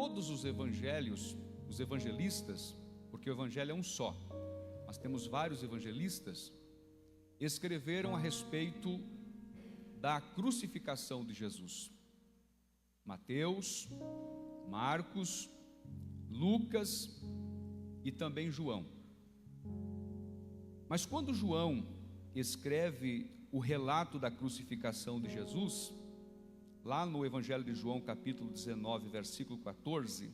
todos os evangelhos, os evangelistas, porque o evangelho é um só, mas temos vários evangelistas, escreveram a respeito da crucificação de Jesus. Mateus, Marcos, Lucas e também João. Mas quando João escreve o relato da crucificação de Jesus, lá no Evangelho de João, capítulo 19, versículo 14,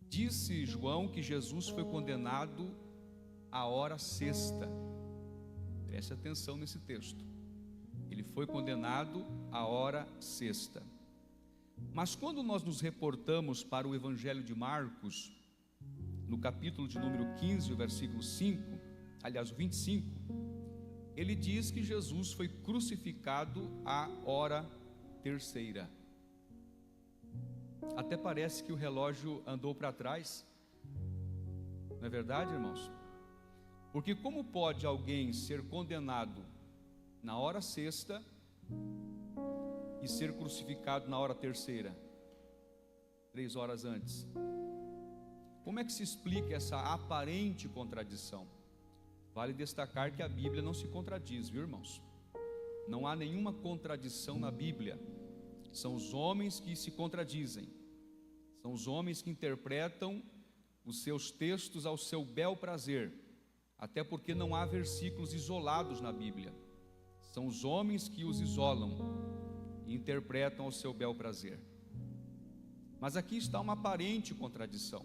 disse João que Jesus foi condenado à hora sexta. Preste atenção nesse texto. Ele foi condenado à hora sexta. Mas quando nós nos reportamos para o Evangelho de Marcos, no capítulo de número 15, o versículo 5, aliás, o 25, ele diz que Jesus foi crucificado à hora terceira. Até parece que o relógio andou para trás. Não é verdade, irmãos? Porque como pode alguém ser condenado na hora sexta e ser crucificado na hora terceira, 3 horas antes? Como é que se explica essa aparente contradição? Vale destacar que a Bíblia não se contradiz, viu, irmãos? Não há nenhuma contradição na Bíblia. São os homens que se contradizem. São os homens que interpretam os seus textos ao seu bel prazer. Até porque não há versículos isolados na Bíblia. São os homens que os isolam e interpretam ao seu bel prazer. Mas aqui está uma aparente contradição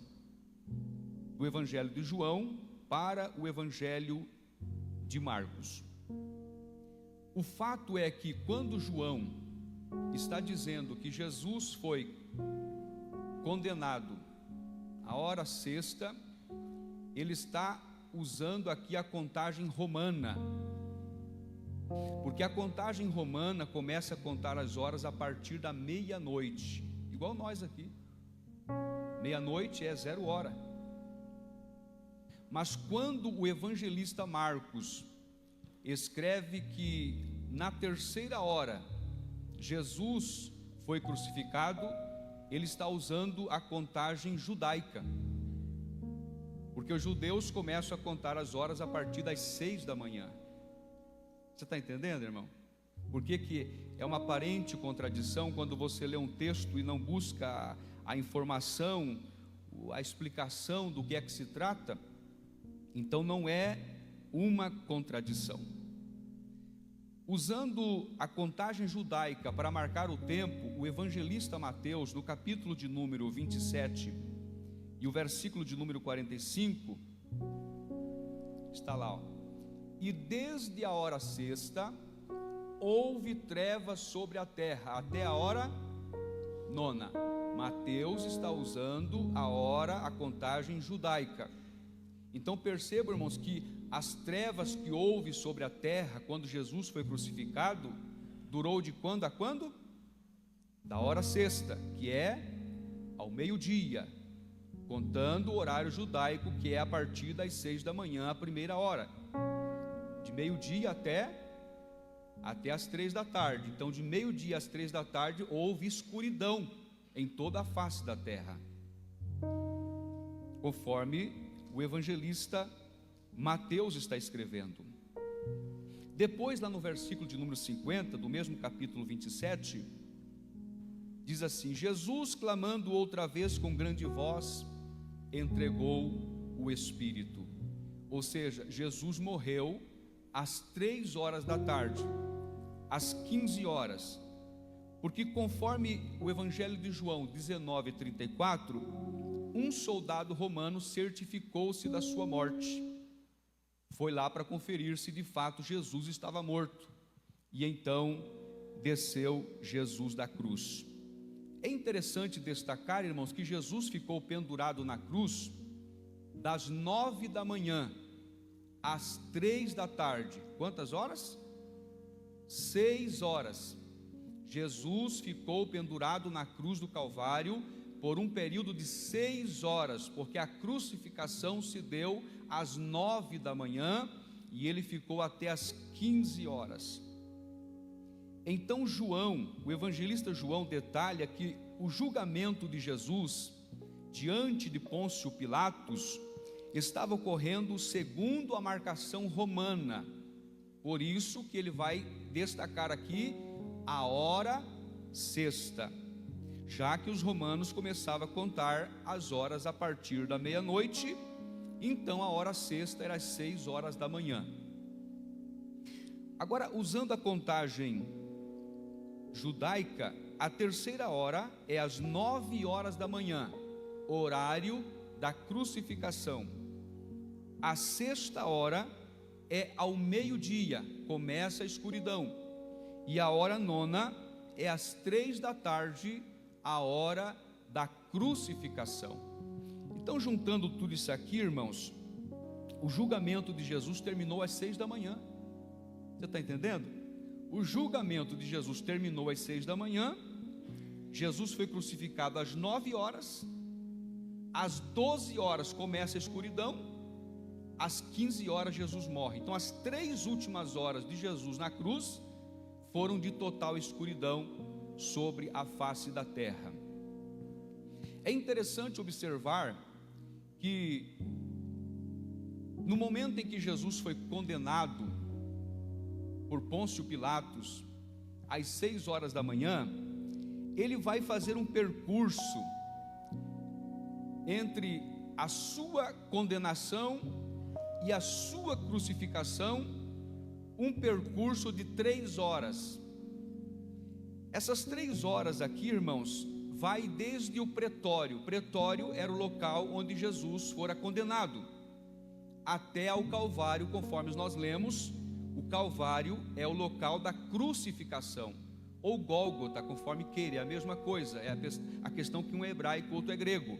do Evangelho de João para o Evangelho de Marcos. O fato é que quando João está dizendo que Jesus foi condenado à hora sexta, ele está usando aqui a contagem romana, porque a contagem romana começa a contar as horas a partir da meia-noite, igual nós aqui. Meia-noite é 0 hora. Mas quando o evangelista Marcos escreve que na terceira hora Jesus foi crucificado, ele está usando a contagem judaica, porque os judeus começam a contar as horas a partir das 6 da manhã. Você está entendendo, irmão? Por que é uma aparente contradição quando você lê um texto e não busca a informação, a explicação do que é que se trata? Então não é uma contradição. Usando a contagem judaica para marcar o tempo, o evangelista Mateus, no capítulo de número 27 e o versículo de número 45, está lá, ó. E desde a hora sexta houve trevas sobre a terra até a hora nona. Mateus está usando a contagem judaica. Então percebam, irmãos, que as trevas que houve sobre a terra quando Jesus foi crucificado, durou de quando a quando? Da hora sexta, que é ao meio-dia, contando o horário judaico, que é a partir das 6 da manhã, a primeira hora. De meio-dia até as 3 da tarde. Então de meio-dia às 3 da tarde houve escuridão em toda a face da terra, conforme o evangelista Mateus está escrevendo. Depois, lá no versículo de número 50, do mesmo capítulo 27, diz assim: Jesus, clamando outra vez com grande voz, entregou o Espírito. Ou seja, Jesus morreu às 3 horas da tarde, às 15 horas, porque conforme o Evangelho de João 19:34, um soldado romano certificou-se da sua morte. Foi lá para conferir se de fato Jesus estava morto. E então desceu Jesus da cruz. É interessante destacar, irmãos, que Jesus ficou pendurado na cruz das 9 da manhã às 3 da tarde. Quantas horas? 6 horas. Jesus ficou pendurado na cruz do Calvário por um período de 6 horas, porque a crucificação se deu às 9 da manhã e ele ficou até às 15 horas. Então João, o evangelista João, detalha que o julgamento de Jesus diante de Pôncio Pilatos, estava ocorrendo segundo a marcação romana. Por isso que ele vai destacar aqui a hora sexta, já que os romanos começavam a contar as horas a partir da meia-noite, então a hora sexta era às 6 horas da manhã. Agora, usando a contagem judaica, a terceira hora é às 9 horas da manhã, horário da crucificação. A sexta hora é ao meio-dia, começa a escuridão. E a hora nona é às 3 da tarde, a hora da crucificação. Então, juntando tudo isso aqui, irmãos, o julgamento de Jesus terminou às 6 da manhã. Você está entendendo? O julgamento de Jesus terminou às 6 da manhã. Jesus foi crucificado às 9 horas. Às 12 horas começa a escuridão. Às 15 horas Jesus morre. Então, as 3 últimas horas de Jesus na cruz foram de total escuridão sobre a face da terra. É interessante observar que no momento em que Jesus foi condenado por Pôncio Pilatos, às 6 horas da manhã, ele vai fazer um percurso entre a sua condenação e a sua crucificação, um percurso de 3 horas. Essas 3 horas aqui, irmãos, vai desde o pretório. O pretório era o local onde Jesus fora condenado, até ao Calvário, conforme nós lemos. O Calvário é o local da crucificação, ou Gólgota, conforme queira, é a mesma coisa, é a questão que um é hebraico, outro é grego.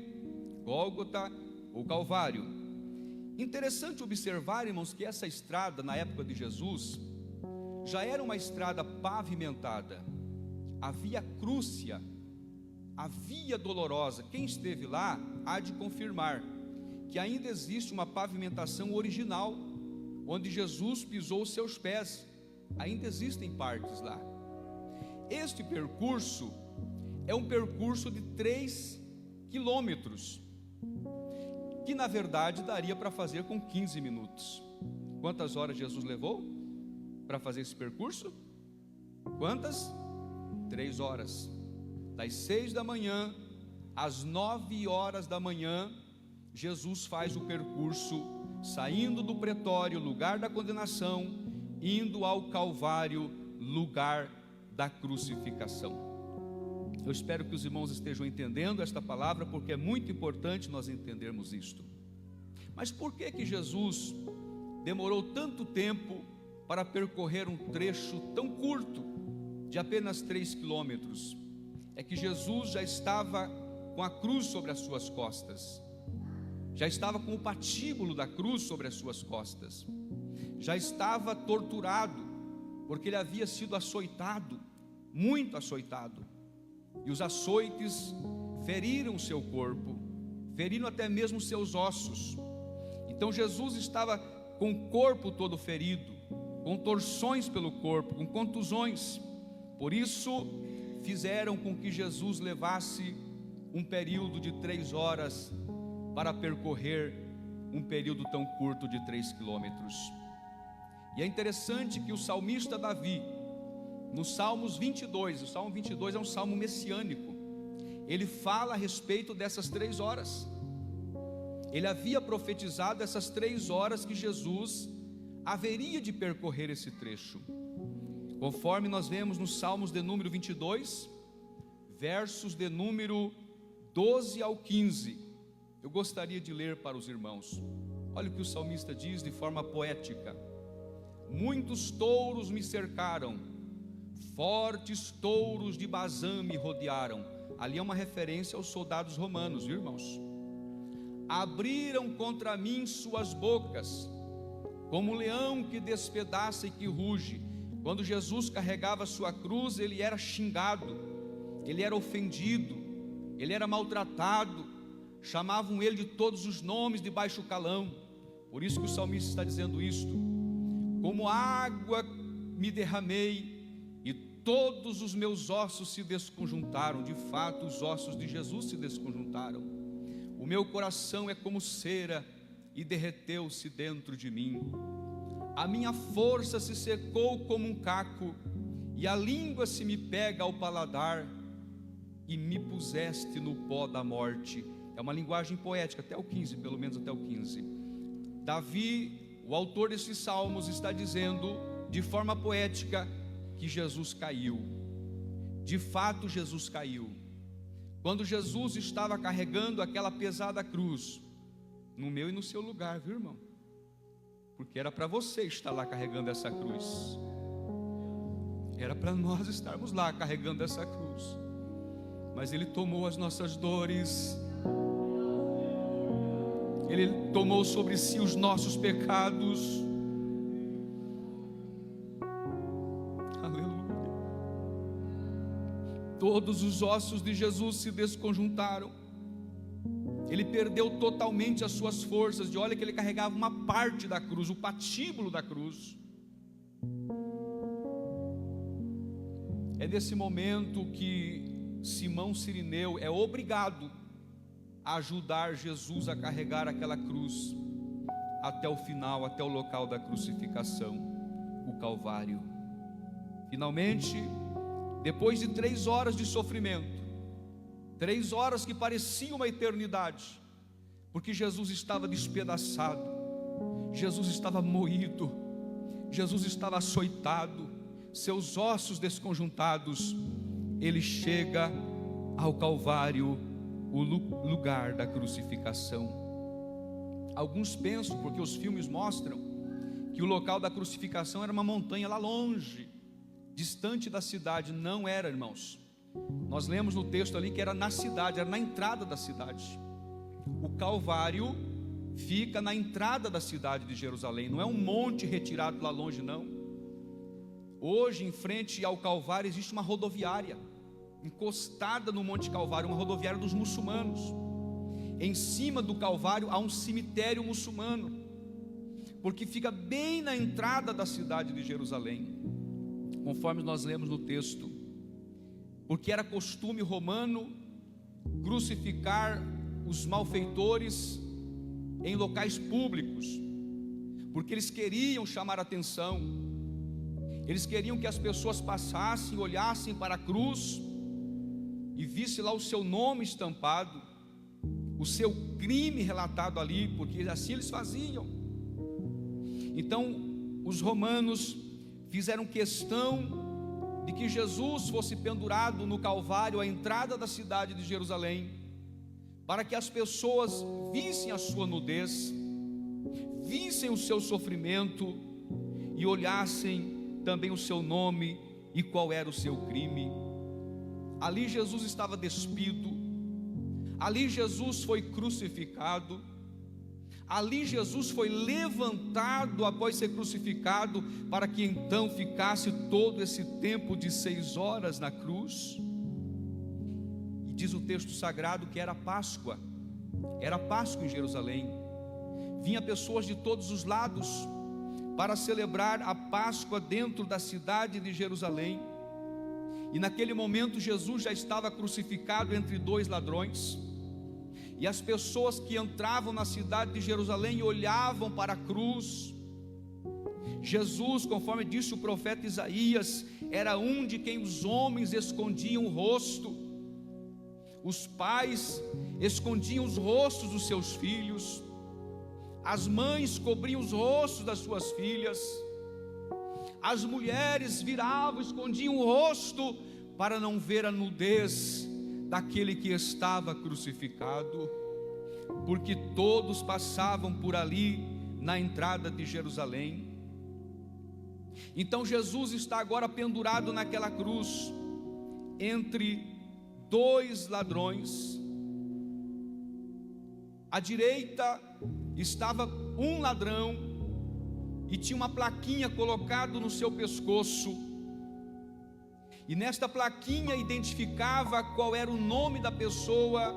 Gólgota ou Calvário. Interessante observar, irmãos, que essa estrada, na época de Jesus, já era uma estrada pavimentada. A Via Crúcia, a Via Dolorosa, quem esteve lá há de confirmar que ainda existe uma pavimentação original, onde Jesus pisou os seus pés. Ainda existem partes lá. Este percurso é um percurso de 3 quilômetros, que na verdade daria para fazer com 15 minutos. Quantas horas Jesus levou para fazer esse percurso? Quantas? 3 horas. Das 6 da manhã às 9 horas da manhã, Jesus faz o percurso, saindo do pretório, lugar da condenação, indo ao Calvário, lugar da crucificação. Eu espero que os irmãos estejam entendendo esta palavra, porque é muito importante nós entendermos isto. Mas por que Jesus demorou tanto tempo para percorrer um trecho tão curto, de apenas 3 quilômetros? É que Jesus já estava com a cruz sobre as suas costas, já estava com o patíbulo da cruz sobre as suas costas, já estava torturado, porque ele havia sido açoitado, muito açoitado, e os açoites feriram o seu corpo, feriram até mesmo os seus ossos. Então Jesus estava com o corpo todo ferido, com torções pelo corpo, com contusões. Por isso fizeram com que Jesus levasse um período de 3 horas para percorrer um período tão curto de 3 quilômetros. E é interessante que o salmista Davi, no Salmos 22, o Salmo 22 é um salmo messiânico, ele fala a respeito dessas 3 horas. Ele havia profetizado essas 3 horas que Jesus haveria de percorrer esse trecho, conforme nós vemos nos Salmos de número 22, versos de número 12 ao 15. Eu gostaria de ler para os irmãos. Olha o que o salmista diz de forma poética: muitos touros me cercaram, fortes touros de Bazã me rodearam. Ali é uma referência aos soldados romanos, viu, irmãos? Abriram contra mim suas bocas, como um leão que despedaça e que ruge. Quando Jesus carregava sua cruz, ele era xingado, ele era ofendido, ele era maltratado, chamavam ele de todos os nomes de baixo calão. Por isso que o salmista está dizendo isto: como água me derramei e todos os meus ossos se desconjuntaram. De fato, os ossos de Jesus se desconjuntaram. O meu coração é como cera e derreteu-se dentro de mim. A minha força se secou como um caco, e a língua se me pega ao paladar, e me puseste no pó da morte. É uma linguagem poética, até o 15, pelo menos até o 15. Davi, o autor desses salmos, está dizendo de forma poética que Jesus caiu. De fato, Jesus caiu. Quando Jesus estava carregando aquela pesada cruz, no meu e no seu lugar, viu, irmão? Porque era para você estar lá carregando essa cruz. Era para nós estarmos lá carregando essa cruz. Mas Ele tomou as nossas dores. Ele tomou sobre si os nossos pecados. Aleluia. Todos os ossos de Jesus se desconjuntaram. Ele perdeu totalmente as suas forças. Olha que ele carregava uma parte da cruz, o patíbulo da cruz. É nesse momento que Simão Cirineu é obrigado a ajudar Jesus a carregar aquela cruz até o final, até o local da crucificação, o Calvário. Finalmente, depois de 3 horas de sofrimento, 3 horas que pareciam uma eternidade, porque Jesus estava despedaçado, Jesus estava moído, Jesus estava açoitado, seus ossos desconjuntados, Ele chega ao Calvário, o lugar da crucificação. Alguns pensam, porque os filmes mostram, que o local da crucificação era uma montanha lá longe, distante da cidade. Não era, irmãos. Nós lemos no texto ali que era na cidade, era na entrada da cidade. O Calvário fica na entrada da cidade de Jerusalém, não é um monte retirado lá longe, não. Hoje, em frente ao Calvário, existe uma rodoviária, encostada no Monte Calvário, uma rodoviária dos muçulmanos. Em cima do Calvário há um cemitério muçulmano, porque fica bem na entrada da cidade de Jerusalém, conforme nós lemos no texto, porque era costume romano crucificar os malfeitores em locais públicos, porque eles queriam chamar a atenção, eles queriam que as pessoas passassem, olhassem para a cruz e visse lá o seu nome estampado, o seu crime relatado ali, porque assim eles faziam. Então os romanos fizeram questão de que Jesus fosse pendurado no Calvário, à entrada da cidade de Jerusalém, para que as pessoas vissem a sua nudez, vissem o seu sofrimento e olhassem também o seu nome e qual era o seu crime. Ali Jesus estava despido, ali Jesus foi crucificado, ali Jesus foi levantado após ser crucificado, para que então ficasse todo esse tempo de 6 horas na cruz. E diz o texto sagrado que era Páscoa em Jerusalém. Vinha pessoas de todos os lados para celebrar a Páscoa dentro da cidade de Jerusalém. E naquele momento Jesus já estava crucificado entre 2 ladrões, e as pessoas que entravam na cidade de Jerusalém olhavam para a cruz. Jesus, conforme disse o profeta Isaías, era um de quem os homens escondiam o rosto. Os pais escondiam os rostos dos seus filhos, as mães cobriam os rostos das suas filhas, as mulheres viravam, escondiam o rosto para não ver a nudez daquele que estava crucificado, porque todos passavam por ali na entrada de Jerusalém. Então Jesus está agora pendurado naquela cruz, entre 2 ladrões. À direita estava um ladrão, e tinha uma plaquinha colocada no seu pescoço, e nesta plaquinha identificava qual era o nome da pessoa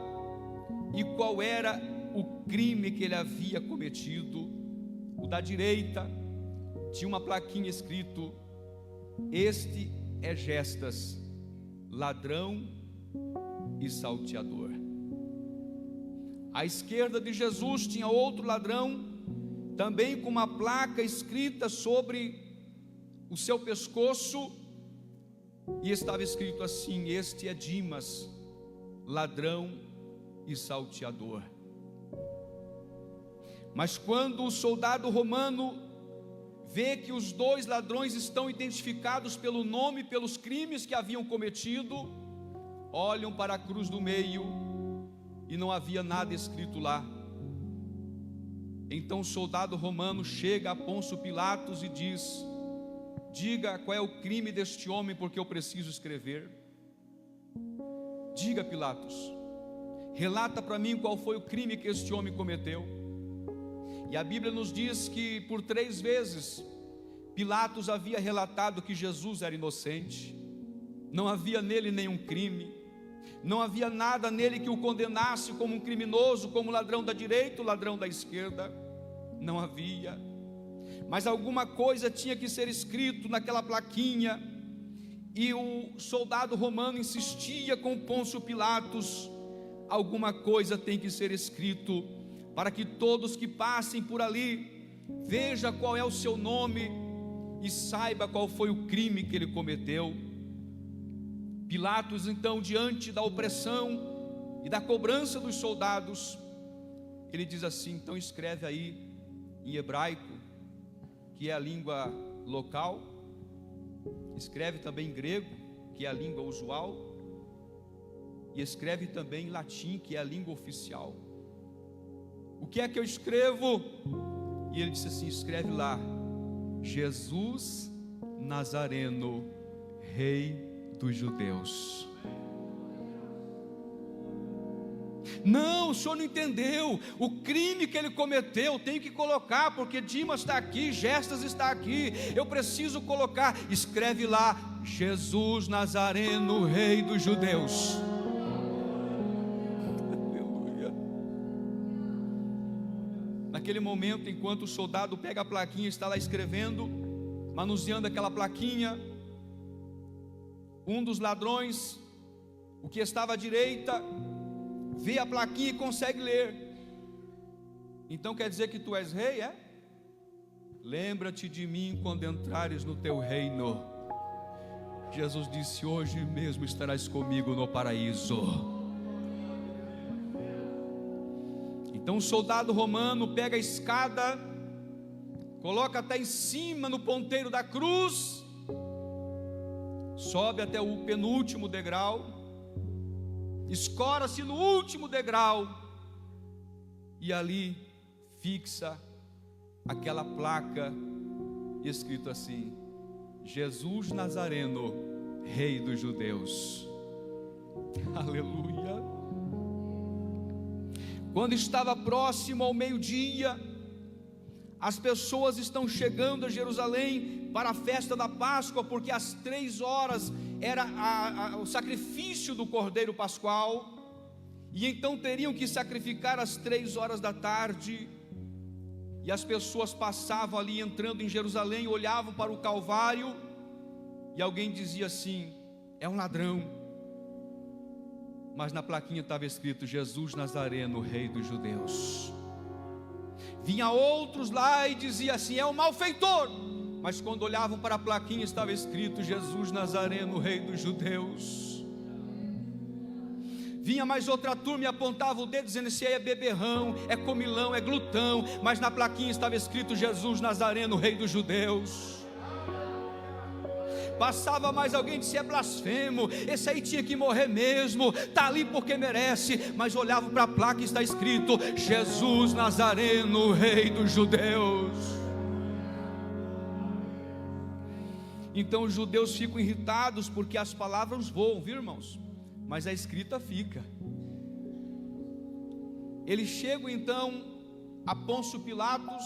e qual era o crime que ele havia cometido. O da direita tinha uma plaquinha escrito: este é Gestas, ladrão e salteador. À esquerda de Jesus tinha outro ladrão, também com uma placa escrita sobre o seu pescoço, e estava escrito assim: este é Dimas, ladrão e salteador. Mas quando o soldado romano vê que os dois ladrões estão identificados pelo nome e pelos crimes que haviam cometido, olham para a cruz do meio e não havia nada escrito lá. Então o soldado romano chega a Pôncio Pilatos e diz: diga qual é o crime deste homem, porque eu preciso escrever. Diga, Pilatos, relata para mim qual foi o crime que este homem cometeu. E a Bíblia nos diz que por 3 vezes Pilatos havia relatado que Jesus era inocente, não havia nele nenhum crime, não havia nada nele que o condenasse como um criminoso, como ladrão da direita ou ladrão da esquerda, não havia. Mas alguma coisa tinha que ser escrito naquela plaquinha, e o soldado romano insistia com Pôncio Pilatos: alguma coisa tem que ser escrito, para que todos que passem por ali veja qual é o seu nome e saiba qual foi o crime que ele cometeu. Pilatos, então, diante da opressão e da cobrança dos soldados, ele diz assim: então escreve aí em hebraico, que é a língua local, escreve também em grego, que é a língua usual, e escreve também em latim, que é a língua oficial. O que é que eu escrevo? E ele disse assim: escreve lá: Jesus Nazareno, Rei dos Judeus. Não, o senhor não entendeu. O crime que ele cometeu, tenho que colocar, porque Dimas está aqui, Gestas está aqui, eu preciso colocar. Escreve lá: Jesus Nazareno, Rei dos Judeus. Aleluia. Naquele momento, enquanto o soldado pega a plaquinha, está lá escrevendo, manuseando aquela plaquinha, um dos ladrões, o que estava à direita, vê a plaquinha e consegue ler. Então quer dizer que tu és rei, é? Lembra-te de mim quando entrares no teu reino. Jesus disse: hoje mesmo estarás comigo no paraíso. Então o soldado romano pega a escada, coloca até em cima no ponteiro da cruz, sobe até o penúltimo degrau, escora-se no último degrau, e ali fixa aquela placa escrito assim: Jesus Nazareno, Rei dos Judeus. Aleluia. Quando estava próximo ao meio-dia, as pessoas estão chegando a Jerusalém para a festa da Páscoa, porque às 3 horas era o sacrifício do Cordeiro Pascual, e então teriam que sacrificar às 3 horas da tarde, e as pessoas passavam ali, entrando em Jerusalém, olhavam para o Calvário, e alguém dizia assim: é um ladrão. Mas na plaquinha estava escrito: Jesus Nazareno, Rei dos Judeus. Vinha outros lá e dizia assim: é um malfeitor. Mas quando olhavam para a plaquinha estava escrito: Jesus Nazareno, Rei dos Judeus. Vinha mais outra turma e apontava o dedo dizendo: esse aí é beberrão, é comilão, é glutão. Mas na plaquinha estava escrito: Jesus Nazareno, Rei dos Judeus. Passava mais alguém e disse: é blasfemo, esse aí tinha que morrer mesmo, está ali porque merece. Mas olhava para a placa e está escrito: Jesus Nazareno, Rei dos Judeus. Então os judeus ficam irritados, porque as palavras voam, viu, irmãos? Mas a escrita fica. Eles chegam então a Pôncio Pilatos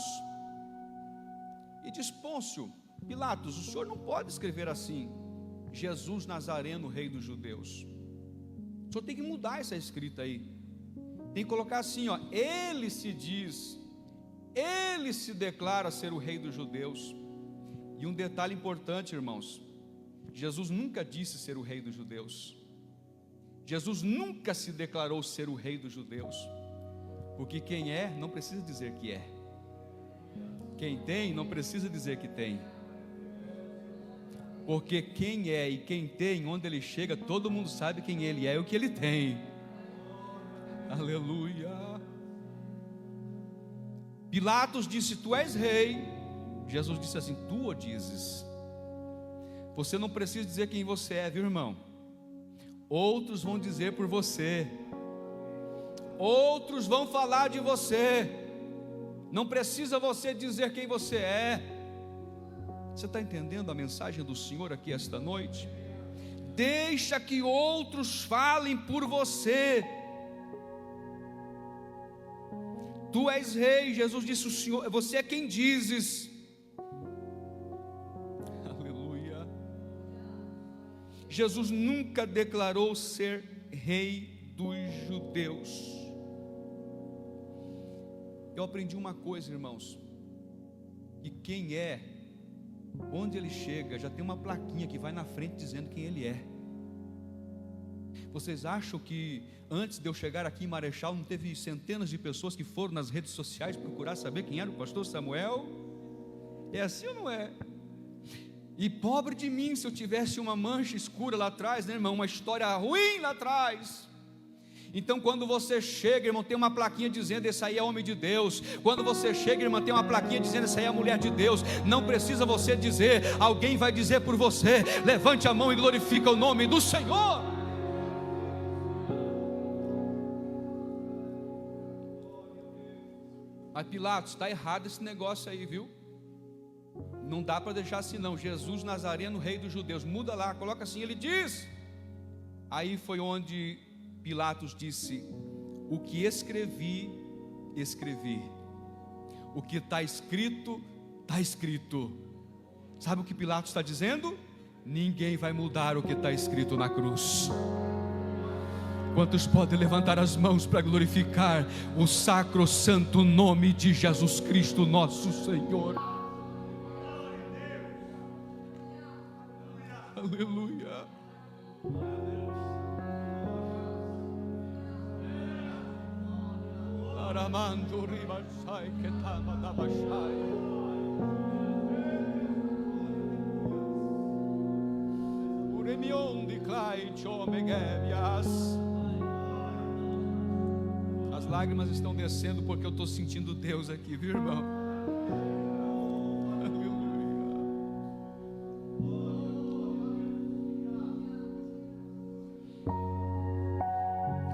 e diz: Pôncio Pilatos, o senhor não pode escrever assim: Jesus Nazareno, Rei dos Judeus. O senhor tem que mudar essa escrita aí. Tem que colocar assim, ó: ele se diz, ele se declara ser o Rei dos Judeus. E um detalhe importante, irmãos: Jesus nunca disse ser o Rei dos Judeus. Jesus nunca se declarou ser o Rei dos Judeus. Porque quem é, não precisa dizer que é. Quem tem, não precisa dizer que tem. Porque quem é e quem tem, onde ele chega, todo mundo sabe quem ele é e o que ele tem. Aleluia. Pilatos disse: tu és rei. Jesus disse assim: tu o dizes. Você não precisa dizer quem você é, viu, irmão? Outros vão dizer por você. Outros vão falar de você. Não precisa você dizer quem você é. Você está entendendo a mensagem do Senhor aqui esta noite? Deixa que outros falem por você. Tu és rei. Jesus disse: o Senhor, você é quem dizes. Aleluia. Jesus nunca declarou ser rei dos judeus. Eu aprendi uma coisa, irmãos, que quem é, onde ele chega, já tem uma plaquinha que vai na frente dizendo quem ele é. Vocês acham que antes de eu chegar aqui em Marechal não teve centenas de pessoas que foram nas redes sociais procurar saber quem era o pastor Samuel? É assim ou não é? E pobre de mim se eu tivesse uma mancha escura lá atrás, né, irmão? Uma história ruim lá atrás. Então quando você chega, irmão, tem uma plaquinha dizendo: esse aí é homem de Deus. Quando você chega, irmão, tem uma plaquinha dizendo: essa aí é a mulher de Deus. Não precisa você dizer, alguém vai dizer por você. Levante a mão e glorifica o nome do Senhor. Mas Pilatos, está errado esse negócio aí, viu? Não dá para deixar assim não. Jesus Nazareno, rei dos judeus. Muda lá, coloca assim, ele diz. Aí foi onde Pilatos disse: o que escrevi, escrevi. O que está escrito, está escrito. Sabe o que Pilatos está dizendo? Ninguém vai mudar o que está escrito na cruz. Quantos podem levantar as mãos para glorificar o sacro santo nome de Jesus Cristo nosso Senhor? Aleluia. Aramando ribashai ketama dabashai. Uremion di clai chomegevias. As lágrimas estão descendo porque eu estou sentindo Deus aqui, viu, irmão?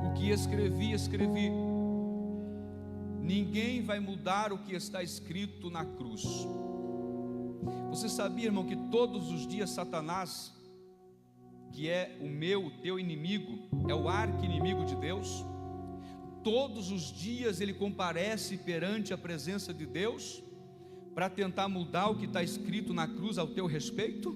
O que escrevi, escrevi. Ninguém vai mudar o que está escrito na cruz. Você sabia, irmão, que todos os dias Satanás, que é o meu, o teu inimigo, é o arqui-inimigo de Deus, todos os dias ele comparece perante a presença de Deus para tentar mudar o que está escrito na cruz ao teu respeito?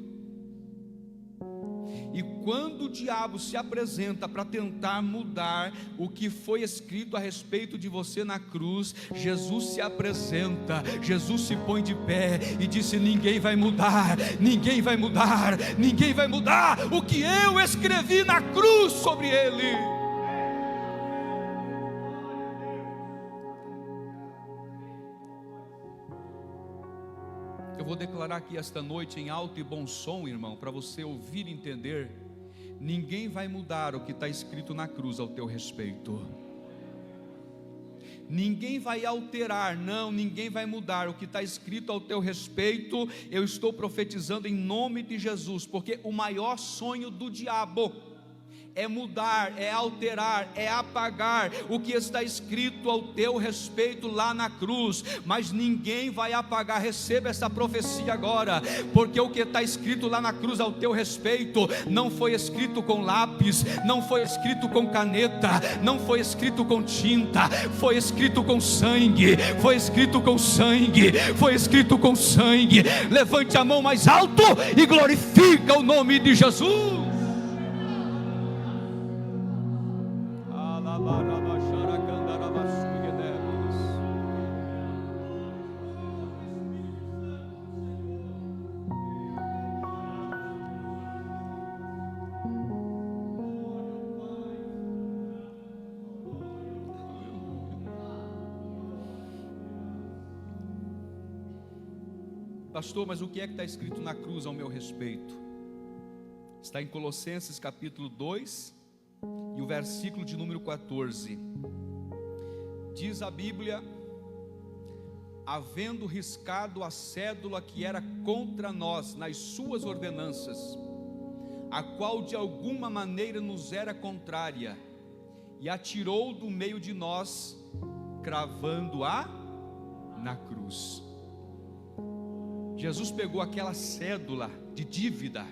E quando o diabo se apresenta para tentar mudar o que foi escrito a respeito de você na cruz, Jesus se apresenta, Jesus se põe de pé e disse: ninguém vai mudar, ninguém vai mudar, ninguém vai mudar o que eu escrevi na cruz sobre ele. Eu vou declarar aqui esta noite em alto e bom som, irmão, para você ouvir e entender: ninguém vai mudar o que está escrito na cruz ao teu respeito. Ninguém vai alterar, não, ninguém vai mudar o que está escrito ao teu respeito. Eu estou profetizando em nome de Jesus, porque o maior sonho do diabo é mudar, é alterar, é apagar o que está escrito ao teu respeito lá na cruz. Mas ninguém vai apagar. Receba essa profecia agora, porque o que está escrito lá na cruz ao teu respeito não foi escrito com lápis, não foi escrito com caneta, não foi escrito com tinta, foi escrito com sangue, foi escrito com sangue, foi escrito com sangue. Levante a mão mais alto e glorifica o nome de Jesus. Pastor, mas o que é que está escrito na cruz ao meu respeito? Está em Colossenses capítulo 2 e o versículo de número 14. Diz a Bíblia: havendo riscado a cédula que era contra nós nas suas ordenanças, a qual de alguma maneira nos era contrária, e atirou do meio de nós, cravando-a na cruz. Jesus pegou aquela cédula de dívida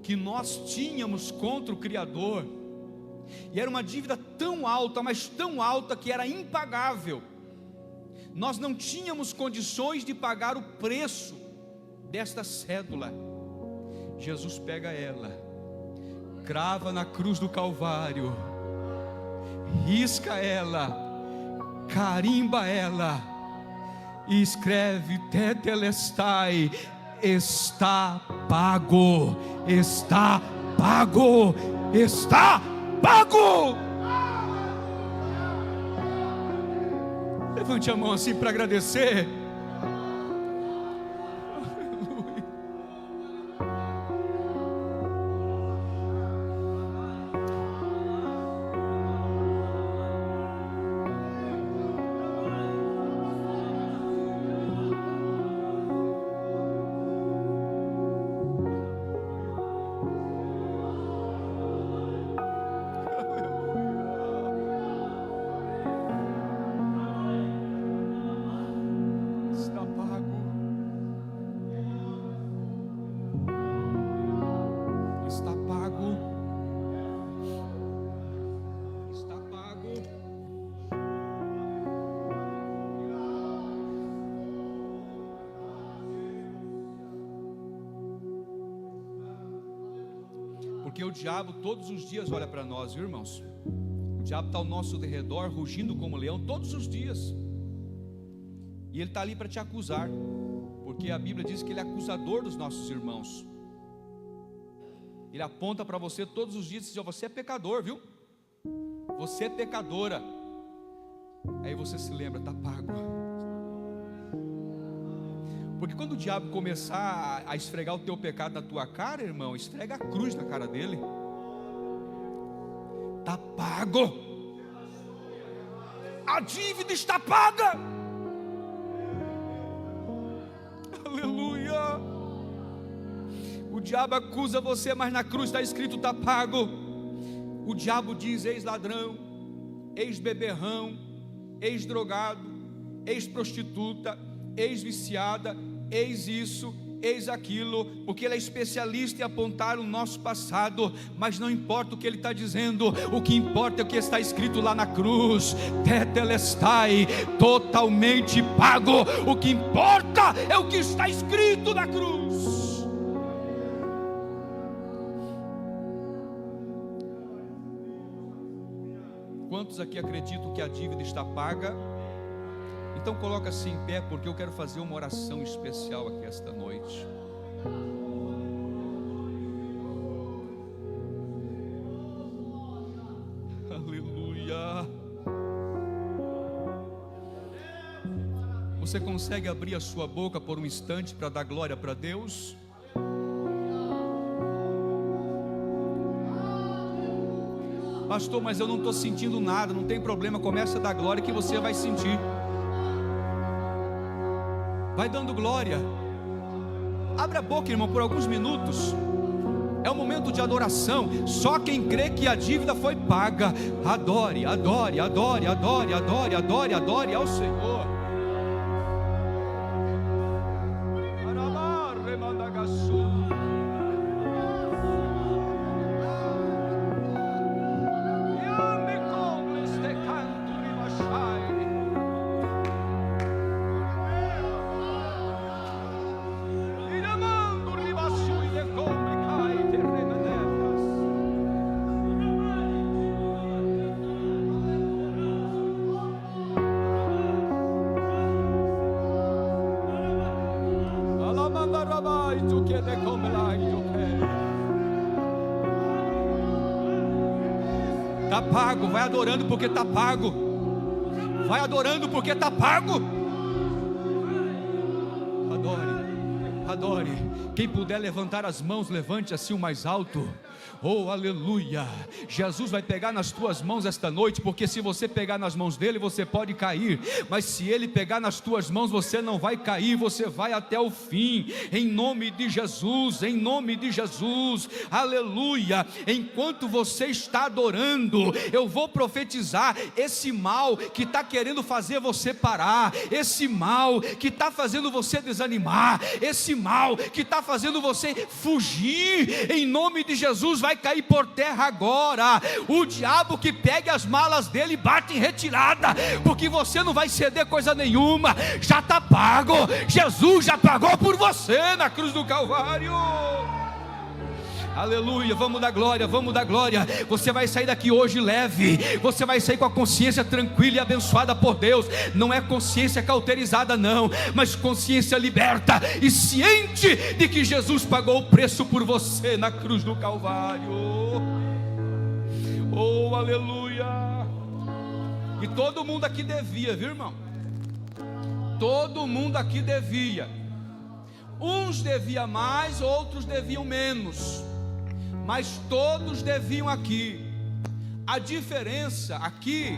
que nós tínhamos contra o Criador, e era uma dívida tão alta, mas tão alta que era impagável. Nós não tínhamos condições de pagar o preço desta cédula. Jesus pega ela, crava na cruz do Calvário, risca ela, carimba ela e escreve: Tetelestai, está pago, está pago, está pago. Levante a mão assim para agradecer. Porque o diabo todos os dias olha para nós, viu, irmãos? O diabo está ao nosso derredor, rugindo como leão, todos os dias. E ele está ali para te acusar, porque a Bíblia diz que ele é acusador dos nossos irmãos. Ele aponta para você todos os dias e diz: você é pecador, viu? Você é pecadora. Aí você se lembra: está pago. Porque quando o diabo começar a esfregar o teu pecado na tua cara, irmão, esfrega a cruz na cara dele. Está pago. A dívida está paga. Aleluia. O diabo acusa você, mas na cruz está escrito: está pago. O diabo diz: ex-ladrão, ex-beberrão, ex-drogado, ex-prostituta, ex-viciada, eis isso, eis aquilo, porque ele é especialista em apontar o nosso passado. Mas não importa o que ele está dizendo, o que importa é o que está escrito lá na cruz: Tetelestai, totalmente pago. O que importa é o que está escrito na cruz. Quantos aqui acreditam que a dívida está paga? Então coloca-se em pé, porque eu quero fazer uma oração especial aqui esta noite. Aleluia. Você consegue abrir a sua boca por um instante para dar glória para Deus? Pastor, mas eu não estou sentindo nada. Não tem problema, começa a dar glória que você vai sentir. Vai dando glória. Abre a boca, irmão, por alguns minutos. É um momento de adoração. Só quem crê que a dívida foi paga, adore, adore, adore, adore, adore, adore, adore ao Senhor. Está pago. Vai adorando porque está pago. Vai adorando porque está pago. Adore. Adore. Quem puder levantar as mãos, levante assim o mais alto. Oh, aleluia. Jesus vai pegar nas tuas mãos esta noite, porque se você pegar nas mãos dele, você pode cair, mas se ele pegar nas tuas mãos, você não vai cair, você vai até o fim, em nome de Jesus, em nome de Jesus, aleluia. Enquanto você está adorando, eu vou profetizar: esse mal que está querendo fazer você parar, esse mal que está fazendo você desanimar, esse mal que está fazendo você fugir, em nome de Jesus, vai cair por terra agora. O diabo que pegue as malas dele, bate em retirada, porque você não vai ceder coisa nenhuma, já está pago. Jesus já pagou por você na cruz do Calvário. Aleluia, vamos dar glória, vamos dar glória. Você vai sair daqui hoje leve, você vai sair com a consciência tranquila e abençoada por Deus. Não é consciência cauterizada não, mas consciência liberta e ciente de que Jesus pagou o preço por você na cruz do Calvário. Oh, aleluia. E todo mundo aqui devia, viu, irmão? Todo mundo aqui devia. Uns deviam mais, outros deviam menos, mas todos deviam aqui. A diferença aqui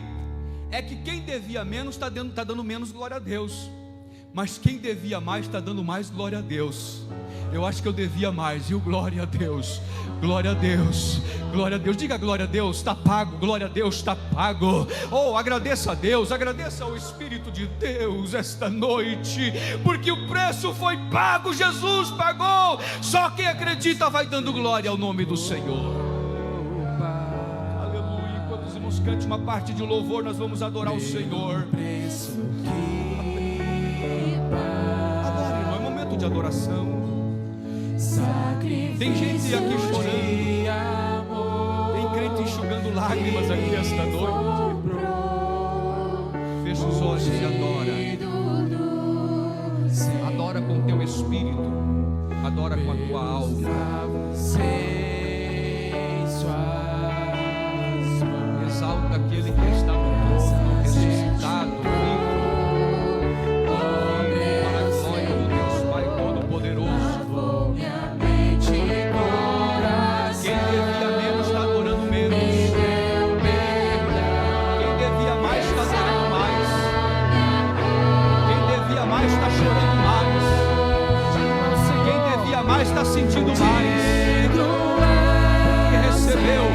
é que quem devia menos está dando menos glória a Deus, mas quem devia mais está dando mais glória a Deus. Eu acho que eu devia mais, viu? Glória a Deus, glória a Deus, glória a Deus. Diga glória a Deus, está pago, glória a Deus, está pago. Oh, agradeça a Deus, agradeça ao Espírito de Deus esta noite, porque o preço foi pago, Jesus pagou. Só quem acredita vai dando glória ao nome do Senhor. Aleluia. Enquanto os irmãos cantem uma parte de louvor, nós vamos adorar o Senhor. Adore, irmão, é momento de adoração. Tem gente aqui chorando, tem crente enxugando lágrimas aqui esta noite. Fecha os olhos e adora. Adora com o teu espírito, adora com a tua alma. Exalta aquele que está no trono, ressuscitado, vivo, para a glória do Deus Pai Todo-Poderoso. Está sentindo mais, que recebeu.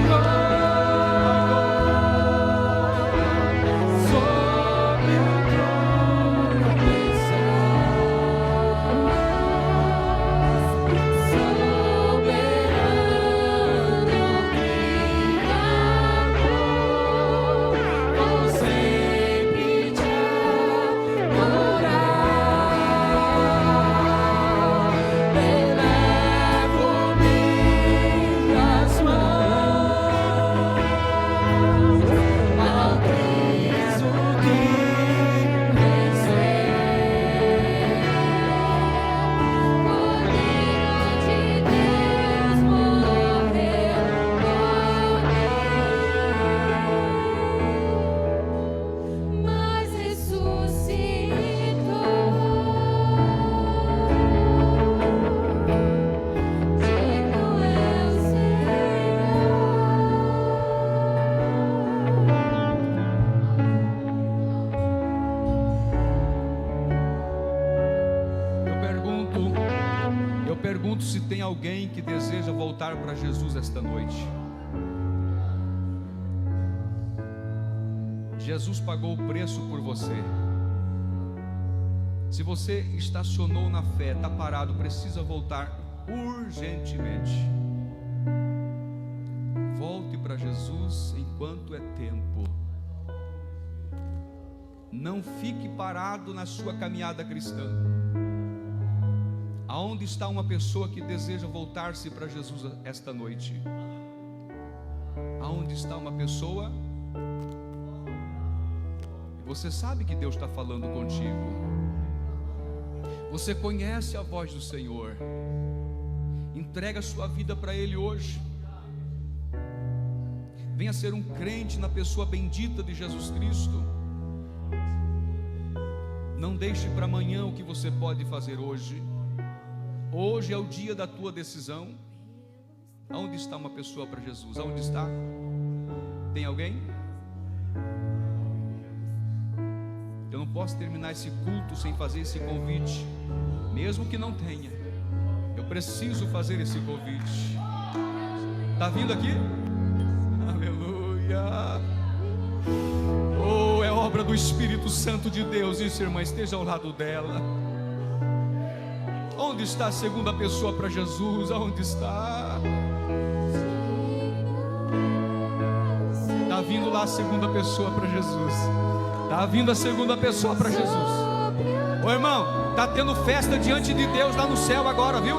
Se tem alguém que deseja voltar para Jesus esta noite. Jesus pagou o preço por você. Se você estacionou na fé, está parado, precisa voltar urgentemente. Volte para Jesus enquanto é tempo. Não fique parado na sua caminhada cristã. Aonde está uma pessoa que deseja voltar-se para Jesus esta noite? Aonde está uma pessoa? E você sabe que Deus está falando contigo. Você conhece a voz do Senhor. Entrega a sua vida para Ele hoje. Venha ser um crente na pessoa bendita de Jesus Cristo. Não deixe para amanhã o que você pode fazer hoje. Hoje é o dia da tua decisão. Aonde está uma pessoa para Jesus? Aonde está? Tem alguém? Eu não posso terminar esse culto sem fazer esse convite, mesmo que não tenha. Eu preciso fazer esse convite. Está vindo aqui? Aleluia! Oh, é obra do Espírito Santo de Deus. Isso, irmã, esteja ao lado dela. Onde está a segunda pessoa para Jesus? Aonde está? Está vindo lá a segunda pessoa para Jesus. Está vindo a segunda pessoa para Jesus. Ô irmão, está tendo festa diante de Deus lá no céu agora, viu?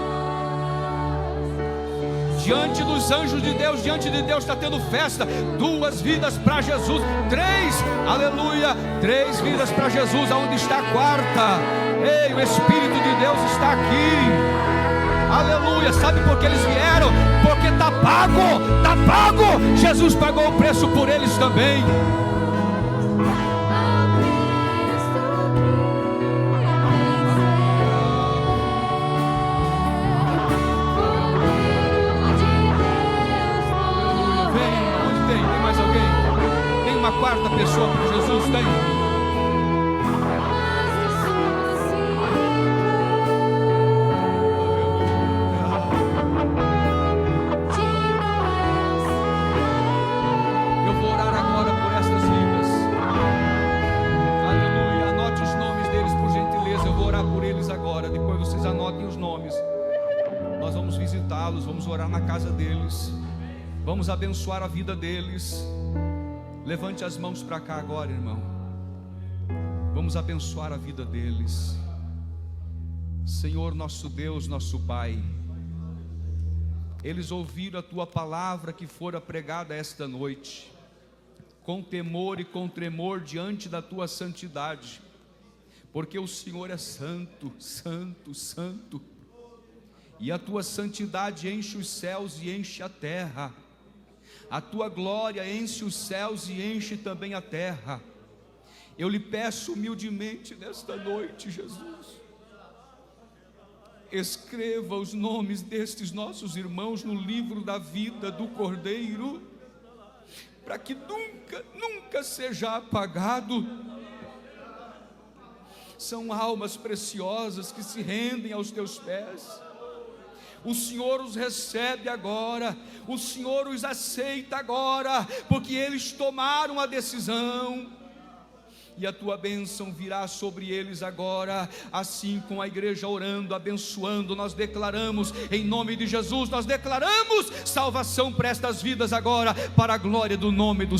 Diante dos anjos de Deus, diante de Deus está tendo festa. 2 vidas para Jesus, 3, aleluia, 3 vidas para Jesus. Aonde está a quarta? Ei, o Espírito de Deus está aqui. Aleluia, sabe por que eles vieram? Porque está pago. Jesus pagou o preço por eles também. Quarta pessoa para Jesus, tem? Eu vou orar agora por estas vidas. Aleluia. Anote os nomes deles por gentileza. Eu vou orar por eles agora. Depois vocês anotem os nomes. Nós vamos visitá-los, vamos orar na casa deles, vamos abençoar a vida deles. Levante as mãos para cá agora, irmão. Vamos abençoar a vida deles. Senhor, nosso Deus, nosso Pai, eles ouviram a Tua palavra que fora pregada esta noite, com temor e com tremor diante da Tua santidade, porque o Senhor é santo, santo, santo, e a Tua santidade enche os céus e enche a terra. A Tua glória enche os céus e enche também a terra. Eu lhe peço humildemente nesta noite, Jesus, escreva os nomes destes nossos irmãos no livro da vida do Cordeiro, para que nunca seja apagado. São almas preciosas que se rendem aos Teus pés. O Senhor os recebe agora, o Senhor os aceita agora, porque eles tomaram a decisão, e a Tua bênção virá sobre eles agora. Assim, com a igreja orando, abençoando, nós declaramos, em nome de Jesus, nós declaramos salvação para estas vidas agora, para a glória do nome do Senhor.